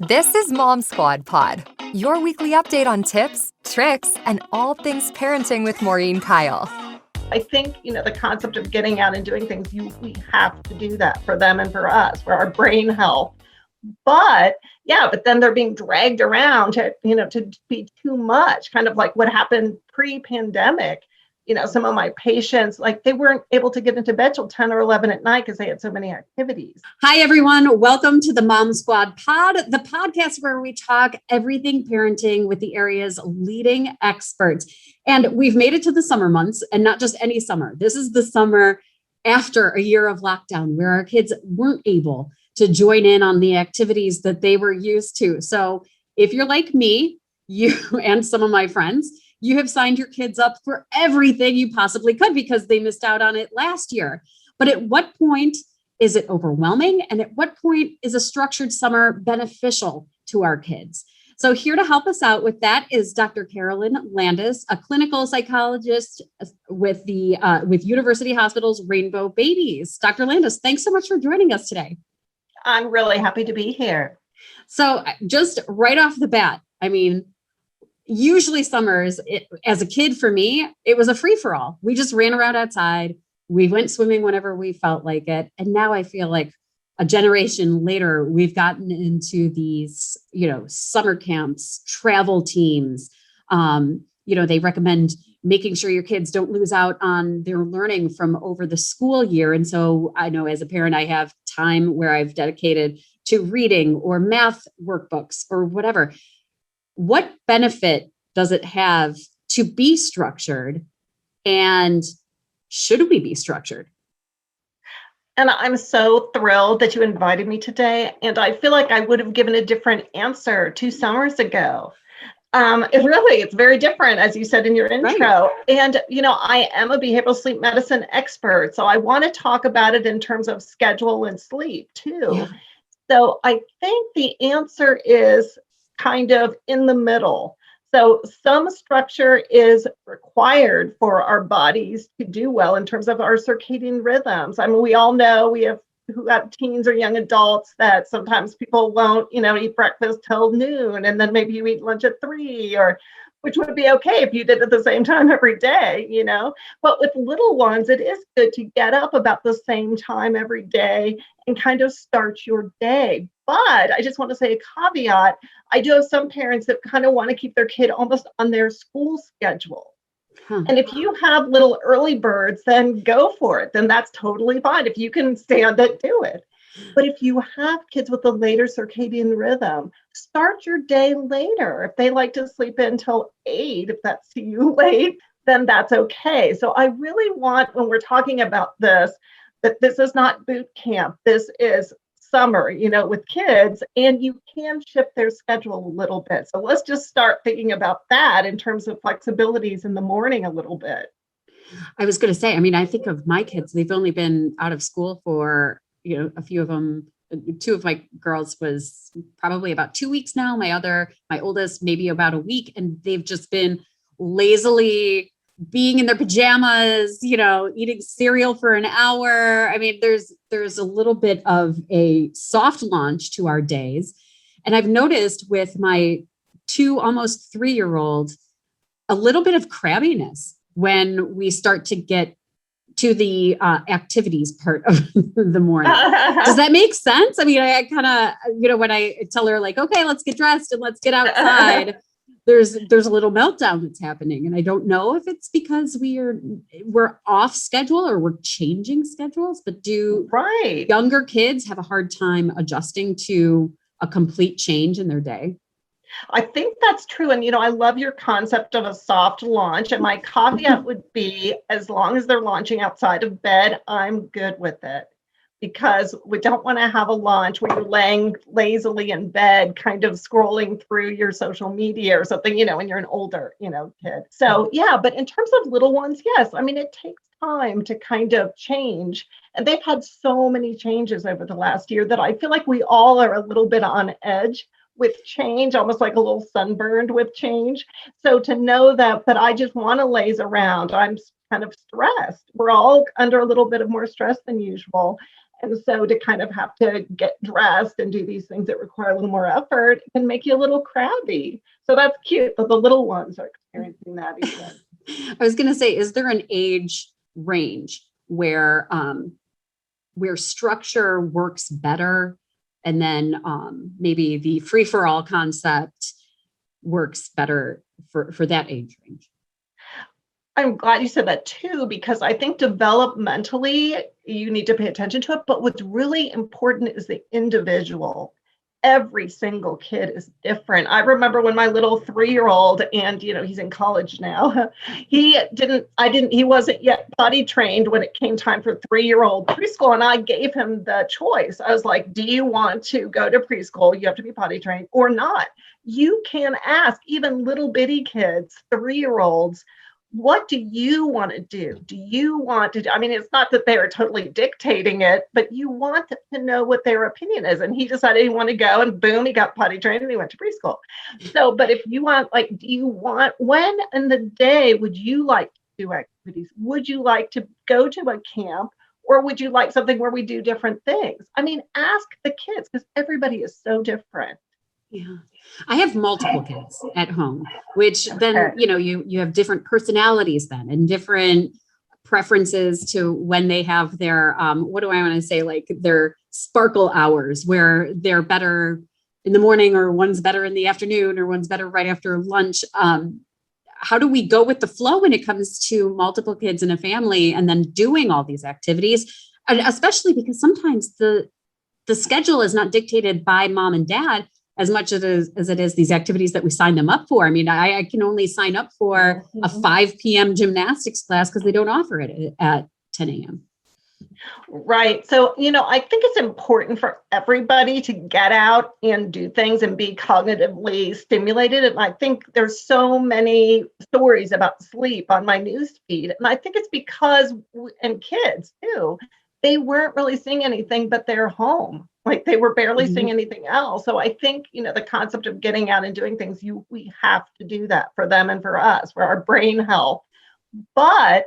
This is Mom Squad Pod, your weekly update on tips, tricks, and all things parenting with Maureen Kyle. I think, the concept of getting out and doing things, we have to do that for them and for us, for our brain health. But then they're being dragged around to be too much, kind of like what happened pre-pandemic. Some of my patients, they weren't able to get into bed till 10 or 11 at night because they had so many activities. Hi, everyone. Welcome to the Mom Squad Pod, the podcast where we talk everything parenting with the area's leading experts. And we've made it to the summer months, and not just any summer. This is the summer after a year of lockdown where our kids weren't able to join in on the activities that they were used to. So if you're like me, you and some of my friends, you have signed your kids up for everything you possibly could because they missed out on it last year. But at what point is it overwhelming? And at what point is a structured summer beneficial to our kids? So here to help us out with that is Dr. Carolyn Landis, a clinical psychologist with University Hospital's Rainbow Babies. Dr. Landis, thanks so much for joining us today. I'm really happy to be here. So just right off the bat, usually summers, as a kid for me, it was a free-for-all. We just ran around outside. We went swimming whenever we felt like it. And now I feel like a generation later, we've gotten into these, summer camps, travel teams. They recommend making sure your kids don't lose out on their learning from over the school year. And so I know as a parent, I have time where I've dedicated to reading or math workbooks or whatever. What benefit does it have to be structured, and should we be structured? And I'm so thrilled that you invited me today. And I feel like I would have given a different answer 2 summers ago. It's very different, as you said in your intro. Right. And, I am a behavioral sleep medicine expert. So I want to talk about it in terms of schedule and sleep too. Yeah. So I think the answer is kind of in the middle. So some structure is required for our bodies to do well in terms of our circadian rhythms. We all know who have teens or young adults that sometimes people won't, eat breakfast till noon, and then maybe you eat lunch at 3, which would be okay if you did it at the same time every day, But with little ones, it is good to get up about the same time every day and kind of start your day. But I just want to say a caveat. I do have some parents that kind of want to keep their kid almost on their school schedule. And if you have little early birds, then go for it. Then that's totally fine. If you can stand it, do it. But if you have kids with a later circadian rhythm, start your day later. If they like to sleep until 8, if that's too late, then that's okay. So I really want, when we're talking about this, that this is not boot camp. This is summer, with kids, and you can shift their schedule a little bit. So let's just start thinking about that in terms of flexibilities in the morning a little bit. I was going to say, I think of my kids, they've only been out of school for, a few of them. 2 of my girls was probably about 2 weeks now. My oldest, maybe about a week. And they've just been lazily being in their pajamas, eating cereal for an hour. There's a little bit of a soft launch to our days. And I've noticed with my 2 almost 3-year-old, a little bit of crabbiness when we start to get to the activities part of the morning. Does that make sense? I kind of, when I tell her okay, let's get dressed and let's get outside, there's a little meltdown that's happening. And I don't know if it's because we're off schedule or we're changing schedules, but do younger kids have a hard time adjusting to a complete change in their day? I think that's true. And, I love your concept of a soft launch. And my caveat would be, as long as they're launching outside of bed, I'm good with it. Because we don't want to have a launch where you're laying lazily in bed, kind of scrolling through your social media or something, when you're an older, kid. So, but in terms of little ones, yes. It takes time to kind of change. And they've had so many changes over the last year that I feel like we all are a little bit on edge with change, almost like a little sunburned with change. So to know that I just want to laze around, I'm kind of stressed. We're all under a little bit of more stress than usual. And so to kind of have to get dressed and do these things that require a little more effort can make you a little crabby. So that's cute, but the little ones are experiencing that even. I was going to say, is there an age range where structure works better, and then maybe the free-for-all concept works better for that age range? I'm glad you said that too, because I think developmentally you need to pay attention to it. But what's really important is the individual. Every single kid is different. I remember when my little 3-year-old, and he's in college now, he wasn't yet potty trained when it came time for 3-year-old preschool. And I gave him the choice. I was like, do you want to go to preschool? You have to be potty trained or not. You can ask even little bitty kids, 3-year-olds, what do you want to do? Do you want to do? I mean, it's not that they're totally dictating it, but you want to know what their opinion is. And he decided he wanted to go, and boom, he got potty trained and he went to preschool. So, but if you want, when in the day would you like to do activities? Would you like to go to a camp? Or would you like something where we do different things? I mean, ask the kids, because everybody is so different. Yeah. I have multiple kids at home, which then, you have different personalities then, and different preferences to when they have their, what do I want to say? Like their sparkle hours, where they're better in the morning, or one's better in the afternoon, or one's better right after lunch. How do we go with the flow when it comes to multiple kids in a family and then doing all these activities? And especially because sometimes the schedule is not dictated by mom and dad as much as it is these activities that we sign them up for. I mean, I can only sign up for a 5 p.m. gymnastics class because they don't offer it at 10 a.m. Right. So, I think it's important for everybody to get out and do things and be cognitively stimulated. And I think there's so many stories about sleep on my news feed. And I think it's because, and kids too, they weren't really seeing anything but their home. Like they were barely seeing anything else. So I think, the concept of getting out and doing things, we have to do that for them and for us, for our brain health. But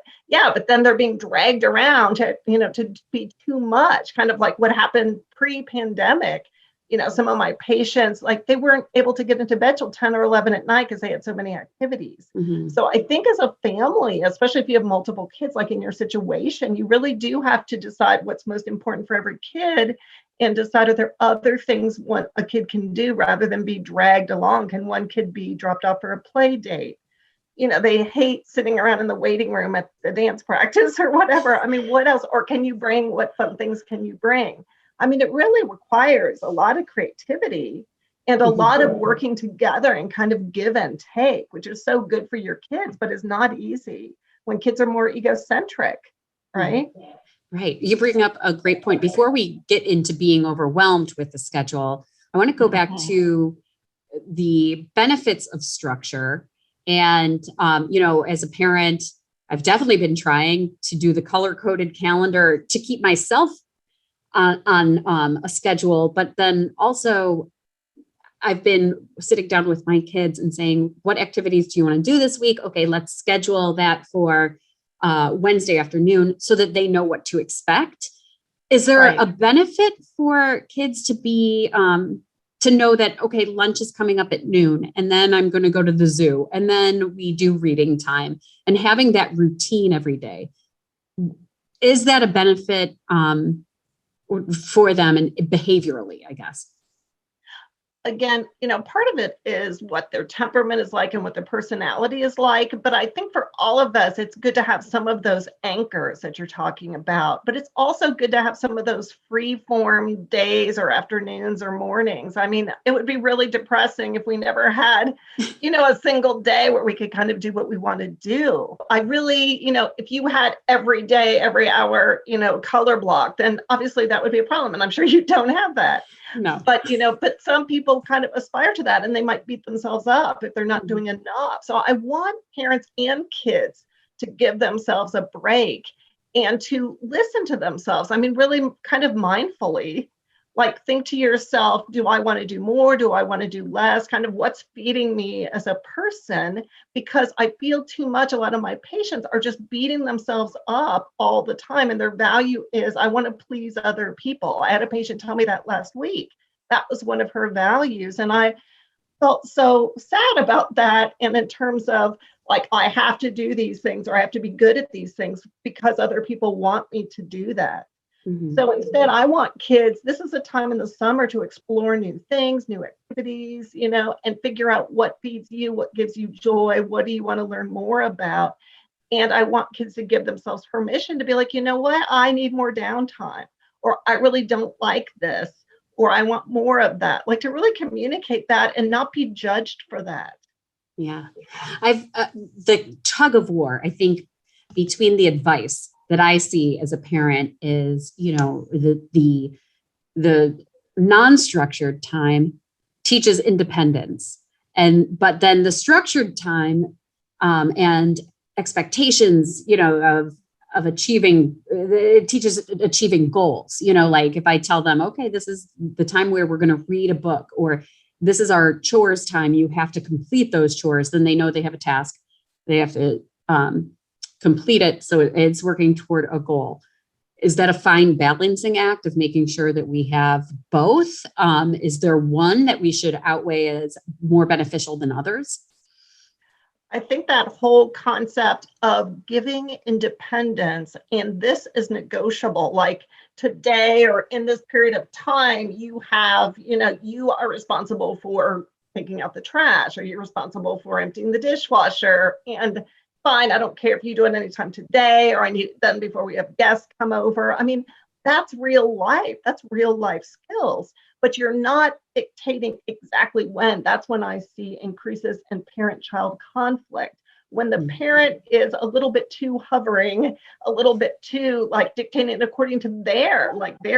then they're being dragged around to be too much, kind of like what happened pre-pandemic. Some of my patients, like they weren't able to get into bed till 10 or 11 at night because they had so many activities. So I think as a family, especially if you have multiple kids, like in your situation, you really do have to decide what's most important for every kid, and decide if there are other things what a kid can do rather than be dragged along. Can one kid be dropped off for a play date? They hate sitting around in the waiting room at the dance practice or whatever. I mean, what else? Or can you bring, what fun things can you bring? I mean, it really requires a lot of creativity and a lot of working together and kind of give and take, which is so good for your kids, but is not easy when kids are more egocentric, right? Right. You bring up a great point. Before we get into being overwhelmed with the schedule, I want to go back to the benefits of structure. And, as a parent, I've definitely been trying to do the color-coded calendar to keep myself on a schedule. But then also I've been sitting down with my kids and saying, what activities do you want to do this week? Okay, let's schedule that for Wednesday afternoon so that they know what to expect. Is there a benefit for kids to be, to know that, okay, lunch is coming up at noon, and then I'm going to go to the zoo, and then we do reading time, and having that routine every day? Is that a benefit for them and behaviorally, I guess? Again, part of it is what their temperament is like and what their personality is like. But I think for all of us, it's good to have some of those anchors that you're talking about. But it's also good to have some of those free-form days or afternoons or mornings. I mean, it would be really depressing if we never had, a single day where we could kind of do what we want to do. I really, if you had every day, every hour, color block, then obviously that would be a problem. And I'm sure you don't have that. No. But some people kind of aspire to that, and they might beat themselves up if they're not doing enough. So I want parents and kids to give themselves a break and to listen to themselves. I mean, really kind of mindfully. Like, think to yourself, do I want to do more? Do I want to do less? Kind of what's feeding me as a person? Because I feel too much. A lot of my patients are just beating themselves up all the time. And their value is, I want to please other people. I had a patient tell me that last week. That was one of her values. And I felt so sad about that. And in terms of like, I have to do these things or I have to be good at these things because other people want me to do that. Mhm. So instead, I want kids, this is a time in the summer to explore new things, new activities, and figure out what feeds you, what gives you joy, what do you want to learn more about. And I want kids to give themselves permission to be like, you know what, I need more downtime, or I really don't like this, or I want more of that. Like to really communicate that and not be judged for that. Yeah. The tug of war, I think, between the advice that I see as a parent is, the non-structured time teaches independence, but then the structured time and expectations, of achieving, it teaches achieving goals. Like if I tell them, okay, this is the time where we're going to read a book, or this is our chores time, you have to complete those chores, then they know they have a task, they have to complete it. So it's working toward a goal. Is that a fine balancing act of making sure that we have both? Is there one that we should outweigh as more beneficial than others? I think that whole concept of giving independence, and this is negotiable, like today or in this period of time, you have, you are responsible for taking out the trash, or you're responsible for emptying the dishwasher. And fine, I don't care if you do it anytime today, or I need it done before we have guests come over. I mean, that's real life. That's real life skills, but you're not dictating exactly when. That's when I see increases in parent-child conflict. When the parent is a little bit too hovering, a little bit too like dictating according to their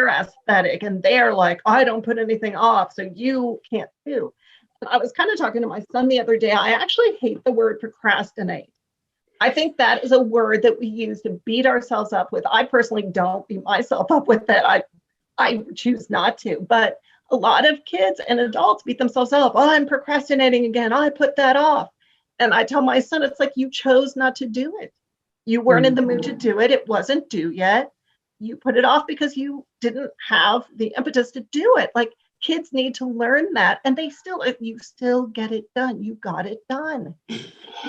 aesthetic, and they're like, I don't put anything off, so you can't do. And I was kind of talking to my son the other day. I actually hate the word procrastinate. I think that is a word that we use to beat ourselves up with. I personally don't beat myself up with it. I choose not to, but a lot of kids and adults beat themselves up. Oh, I'm procrastinating again. I put that off. And I tell my son, it's like, you chose not to do it. You weren't in the mood to do it. It wasn't due yet. You put it off because you didn't have the impetus to do it. Like, kids need to learn that, and you still get it done. You got it done.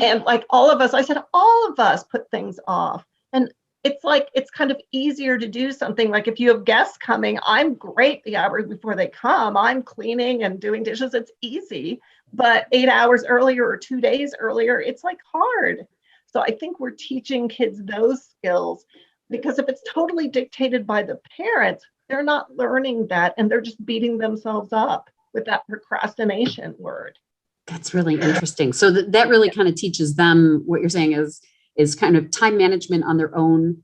And like all of us, I said, all of us put things off. And it's like, it's kind of easier to do something. Like if you have guests coming, I'm great the hours before they come. I'm cleaning and doing dishes. It's easy. But 8 hours earlier or 2 days earlier, it's like hard. So I think we're teaching kids those skills, because if it's totally dictated by the parents, they're not learning that, and they're just beating themselves up with that procrastination word. That's really interesting. So that really kind of teaches them, what you're saying is kind of time management on their own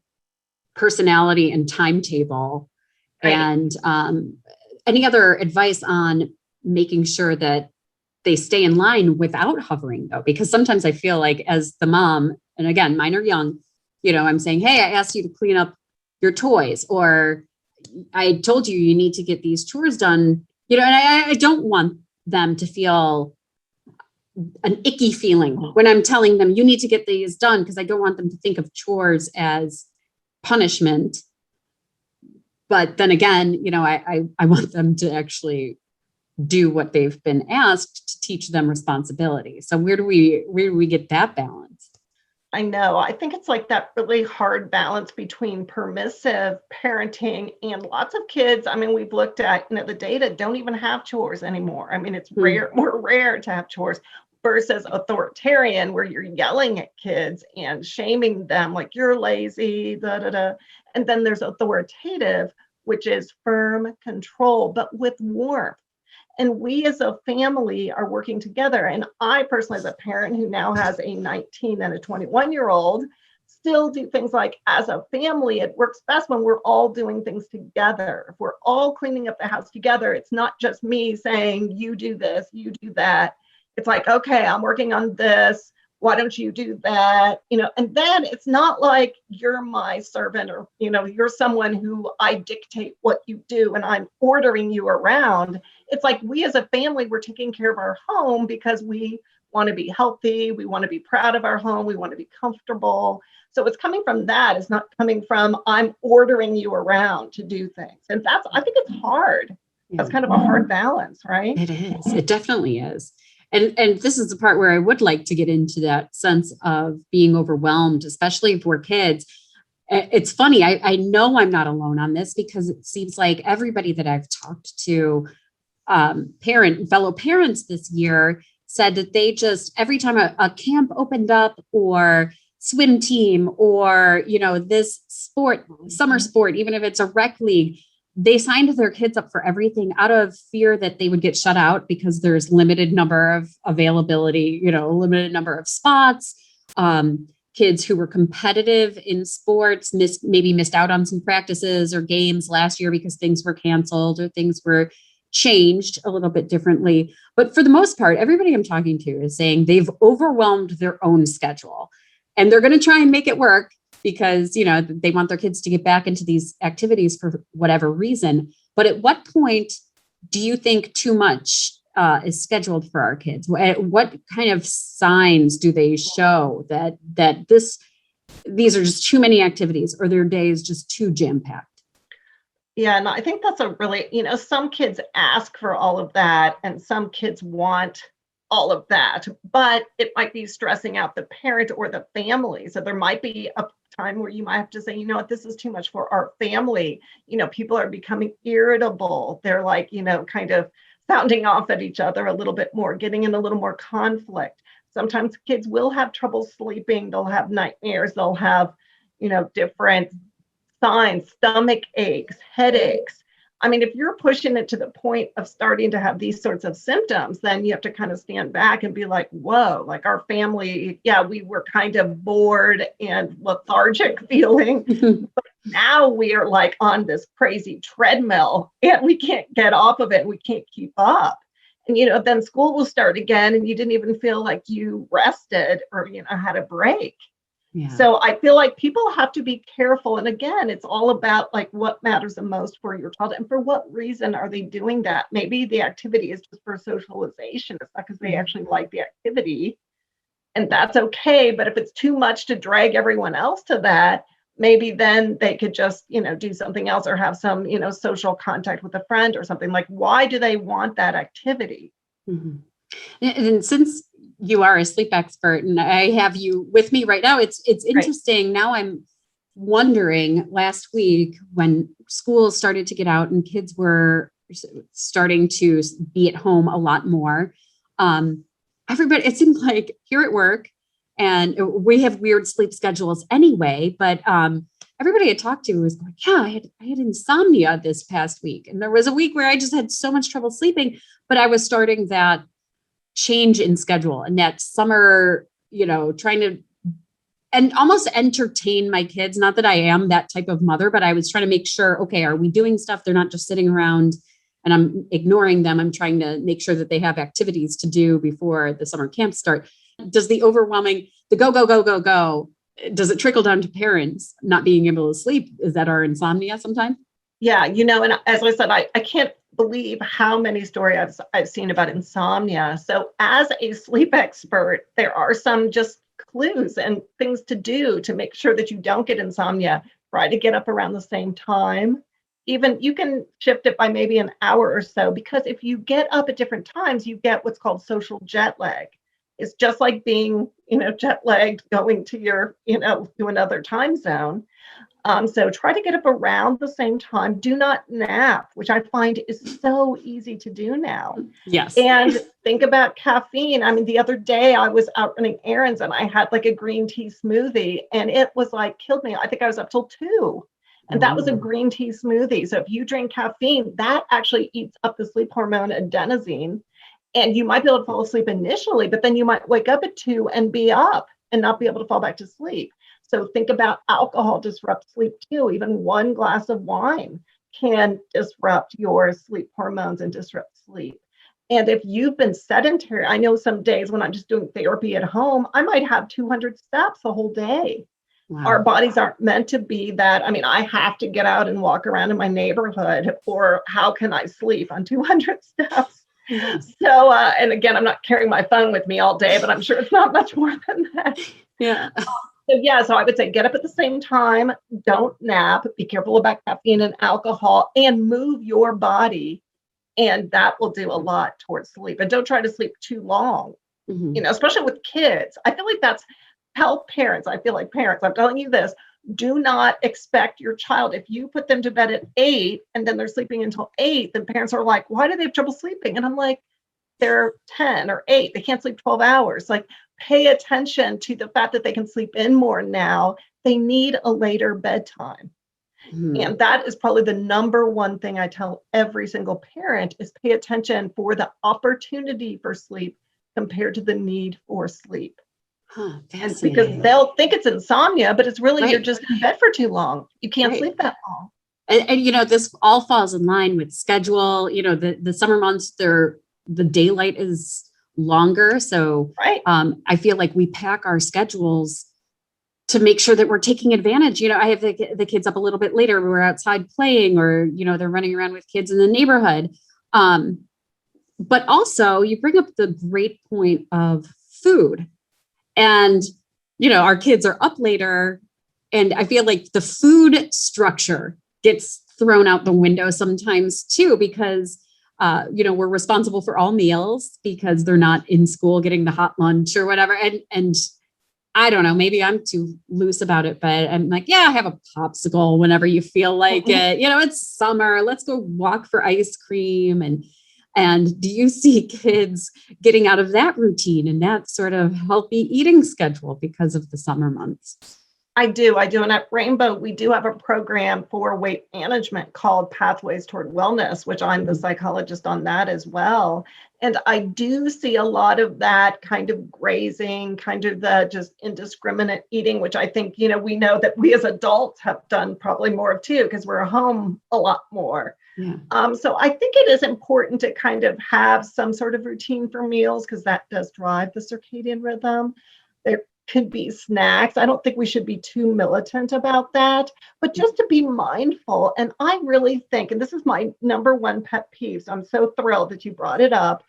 personality and timetable. Right. And any other advice on making sure that they stay in line without hovering, though? Because sometimes I feel like, as the mom, and again, mine are young, I'm saying, hey, I asked you to clean up your toys, or I told you need to get these chores done, and I don't want them to feel an icky feeling when I'm telling them you need to get these done, because I don't want them to think of chores as punishment. But then again, I want them to actually do what they've been asked, to teach them responsibility. So where do we get that balance? I know. I think it's like that really hard balance between permissive parenting and lots of kids. I mean, we've looked at, the data don't even have chores anymore. I mean, it's more rare to have chores, versus authoritarian, where you're yelling at kids and shaming them, like you're lazy, da da da. And then there's authoritative, which is firm control, but with warmth. And we as a family are working together. And I personally, as a parent who now has a 19 and a 21-year-old, still do things like, as a family, it works best when we're all doing things together. If we're all cleaning up the house together, it's not just me saying, you do this, you do that. It's like, okay, I'm working on this. why don't you do that? And then it's not like you're my servant or, you're someone who I dictate what you do and I'm ordering you around. It's like we as a family, we're taking care of our home because we want to be healthy. We want to be proud of our home. We want to be comfortable. So it's coming from that. It's not coming from I'm ordering you around to do things. And I think it's hard. That's kind of a hard balance, right? It is. It definitely is. And this is the part where I would like to get into that sense of being overwhelmed, especially for kids. It's funny. I know I'm not alone on this because it seems like everybody that I've talked to, fellow parents this year, said that they just, every time a camp opened up or swim team or, this sport, summer sport, even if it's a rec league, they signed their kids up for everything out of fear that they would get shut out because there's limited number of availability, limited number of spots. Kids who were competitive in sports maybe missed out on some practices or games last year because things were canceled or things were changed a little bit differently. But for the most part, everybody I'm talking to is saying they've overwhelmed their own schedule and they're going to try and make it work because, they want their kids to get back into these activities for whatever reason. But at what point do you think too much is scheduled for our kids? What kind of signs do they show that these are just too many activities or their day is just too jam-packed? Yeah, and I think that's a really, some kids ask for all of that and some kids want all of that, but it might be stressing out the parent or the family. So there might be a time where you might have to say, what, this is too much for our family. People are becoming irritable. They're like, kind of sounding off at each other a little bit more, getting in a little more conflict. Sometimes kids will have trouble sleeping. They'll have nightmares. They'll have, different signs, stomach aches, headaches. I mean, if you're pushing it to the point of starting to have these sorts of symptoms, then you have to kind of stand back and be like, whoa, like our family, we were kind of bored and lethargic feeling. But now we are like on this crazy treadmill and we can't get off of it and we can't keep up. And, then school will start again and you didn't even feel like you rested or, had a break. Yeah. So I feel like people have to be careful. And again, it's all about like what matters the most for your child and for what reason are they doing that? Maybe the activity is just for socialization. It's not because they actually like the activity. And that's okay. But if it's too much to drag everyone else to that, maybe then they could just, do something else or have some, social contact with a friend or something. Like, why do they want that activity? Mm-hmm. And since you are a sleep expert and I have you with me right now, it's interesting. Right. Now I'm wondering, last week when school started to get out and kids were starting to be at home a lot more, everybody, it seemed like here at work, and we have weird sleep schedules anyway, but everybody I talked to was like, yeah, I had insomnia this past week. And there was a week where I just had so much trouble sleeping, but I was starting that change in schedule and that summer, trying to and almost entertain my kids. Not that I am that type of mother, but I was trying to make sure, okay, are we doing stuff? They're not just sitting around and I'm ignoring them. I'm trying to make sure that they have activities to do before the summer camps start. Does the overwhelming, the go, does it trickle down to parents not being able to sleep? Is that our insomnia sometimes? Yeah, and as I said, I can't believe how many stories I've seen about insomnia. So as a sleep expert, there are some just clues and things to do to make sure that you don't get insomnia. Try to get up around the same time. Even you can shift it by maybe an hour or so, because if you get up at different times, you get what's called social jet lag. It's just like being, jet lagged going to your, to another time zone. So try to get up around the same time. Do not nap, which I find is so easy to do now. Yes. And think about caffeine. I mean, the other day I was out running errands and I had like a green tea smoothie and it was like killed me. I think I was up till 2. And that was a green tea smoothie. So if you drink caffeine, that actually eats up the sleep hormone adenosine. And you might be able to fall asleep initially, but then you might wake up at 2 and be up and not be able to fall back to sleep. So think about alcohol disrupt sleep too. Even one glass of wine can disrupt your sleep hormones and disrupt sleep. And if you've been sedentary, I know some days when I'm just doing therapy at home, I might have 200 steps a whole day. Wow. Our bodies aren't meant to be that. I mean, I have to get out and walk around in my neighborhood, or how can I sleep on 200 steps? Yeah. So, and again, I'm not carrying my phone with me all day, but I'm sure it's not much more than that. Yeah. So yeah, so I would say get up at the same time, don't nap, be careful about caffeine and alcohol, and move your body. And that will do a lot towards sleep. And don't try to sleep too long, Mm-hmm. Especially with kids. I feel like tell parents, I feel like parents, I'm telling you this, do not expect your child, if you put them to bed at 8 and then they're sleeping until 8, then parents are like, why do they have trouble sleeping? And I'm like, they're 10 or 8, they can't sleep 12 hours. Like, pay attention to the fact that they can sleep in more now. They need a later bedtime. Mm-hmm. And that is probably the number one thing I tell every single parent is pay attention for the opportunity for sleep compared to the need for sleep. Huh, and because they'll think it's insomnia, but it's really you're just in bed for too long. You can't sleep that long. And this all falls in line with schedule. The summer months, the daylight is longer. So I feel like we pack our schedules to make sure that we're taking advantage. I have the kids up a little bit later. We're outside playing, or, they're running around with kids in the neighborhood. But also you bring up the great point of food, and, our kids are up later, and I feel like the food structure gets thrown out the window sometimes too, because we're responsible for all meals because they're not in school getting the hot lunch or whatever. And I don't know, maybe I'm too loose about it, but I'm like, yeah, have a popsicle whenever you feel like it. It's summer. Let's go walk for ice cream. And do you see kids getting out of that routine and that sort of healthy eating schedule because of the summer months? I do. And at Rainbow, we do have a program for weight management called Pathways Toward Wellness, which I'm the psychologist on that as well. And I do see a lot of that kind of grazing, kind of the just indiscriminate eating, which I think, we know that we as adults have done probably more of too, because we're home a lot more. Yeah. So I think it is important to kind of have some sort of routine for meals, because that does drive the circadian rhythm. There could be snacks. I don't think we should be too militant about that, but just to be mindful. And I really think, and this is my number one pet peeve, so I'm so thrilled that you brought it up,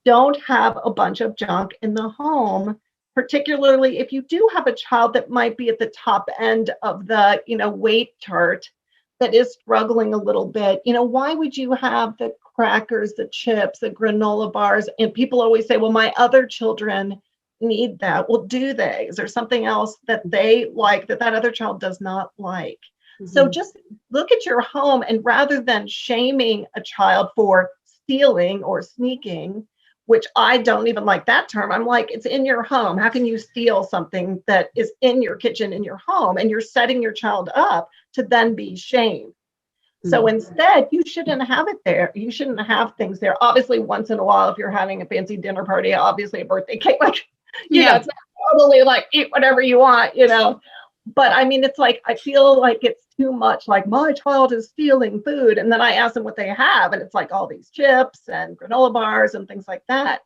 don't have a bunch of junk in the home, particularly if you do have a child that might be at the top end of the, weight chart, that is struggling a little bit. Why would you have the crackers, the chips, the granola bars? And people always say, well, my other children need that. Well, do they? Is there something else that they like that other child does not like? Mm-hmm. So just look at your home, and rather than shaming a child for stealing or sneaking, which I don't even like that term, I'm like, it's in your home. How can you steal something that is in your kitchen, in your home, and you're setting your child up to then be shamed? Mm-hmm. So instead, you shouldn't have it there. You shouldn't have things there. Obviously, once in a while, if you're having a fancy dinner party, obviously a birthday cake, like, it's not totally like eat whatever you want, But I mean, it's like, I feel like it's too much, like my child is stealing food. And then I ask them what they have, and it's like all these chips and granola bars and things like that.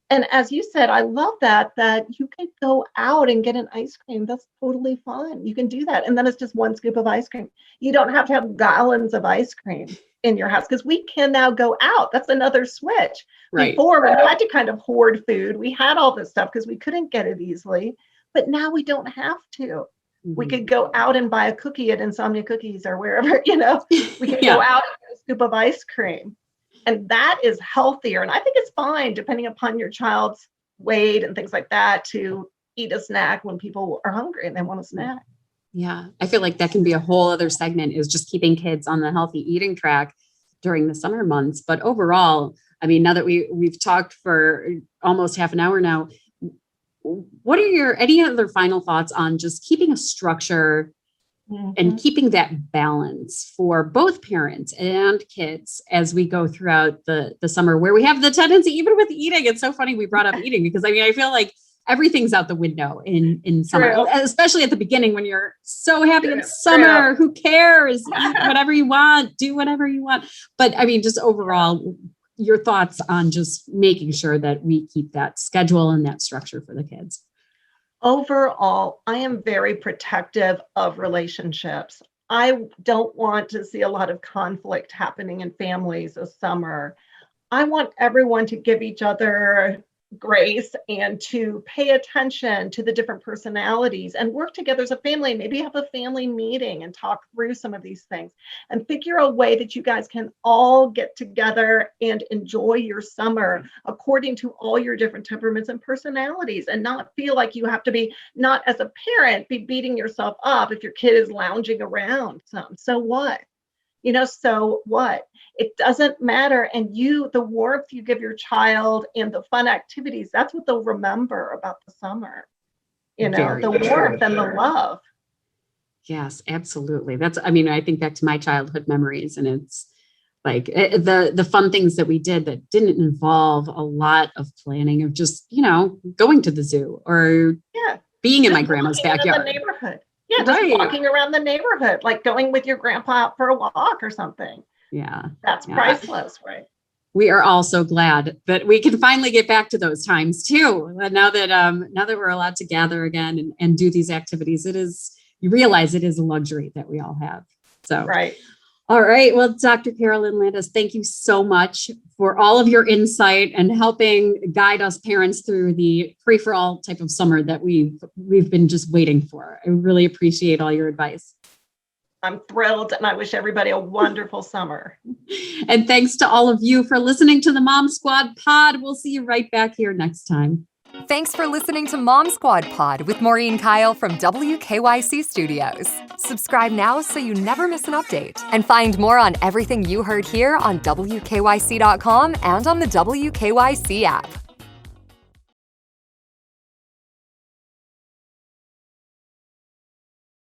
And as you said, I love that you can go out and get an ice cream. That's totally fine. You can do that. And then it's just one scoop of ice cream. You don't have to have gallons of ice cream in your house, because we can now go out. That's another switch. Right. Before, we had to kind of hoard food. We had all this stuff because we couldn't get it easily, but now we don't have to. Mm-hmm. We could go out and buy a cookie at Insomnia Cookies or wherever, we could go out and get a scoop of ice cream. And that is healthier. And I think it's fine, depending upon your child's weight and things like that, to eat a snack when people are hungry and they want a snack. Yeah, I feel like that can be a whole other segment, is just keeping kids on the healthy eating track during the summer months. But overall, I mean, now that we've talked for almost half an hour now, what are any other final thoughts on just keeping a structure and keeping that balance for both parents and kids as we go throughout the summer, where we have the tendency, even with eating, it's so funny we brought up eating, because I mean, I feel like everything's out the window in summer. True. Especially at the beginning when you're so happy in summer. True. Who cares? Eat whatever you want, do whatever you want. But I mean, just overall, your thoughts on just making sure that we keep that schedule and that structure for the kids. Overall, I am very protective of relationships. I don't want to see a lot of conflict happening in families this summer. I want everyone to give each other grace and to pay attention to the different personalities and work together as a family. Maybe have a family meeting and talk through some of these things and figure a way that you guys can all get together and enjoy your summer according to all your different temperaments and personalities, and not feel like you have to be, not as a parent, be beating yourself up if your kid is lounging around some. So what? So what? It doesn't matter. And the warmth you give your child and the fun activities, that's what they'll remember about the summer. Very the warmth and the love. Yes, absolutely. I think back to my childhood memories, and it's like the fun things that we did that didn't involve a lot of planning of just, going to the zoo or being in my grandma's backyard. The neighborhood. Yeah, just walking around the neighborhood, like going with your grandpa out for a walk or something. Yeah. That's priceless, right? We are all so glad that we can finally get back to those times too. And now that we're allowed to gather again and do these activities, you realize it is a luxury that we all have. So, right. All right. Well, Dr. Carolyn Landis, thank you so much for all of your insight and helping guide us parents through the free-for-all type of summer that we've been just waiting for. I really appreciate all your advice. I'm thrilled, and I wish everybody a wonderful summer. And thanks to all of you for listening to the Mom Squad Pod. We'll see you right back here next time. Thanks for listening to Mom Squad Pod with Maureen Kyle from WKYC Studios. Subscribe now so you never miss an update. And find more on everything you heard here on WKYC.com and on the WKYC app.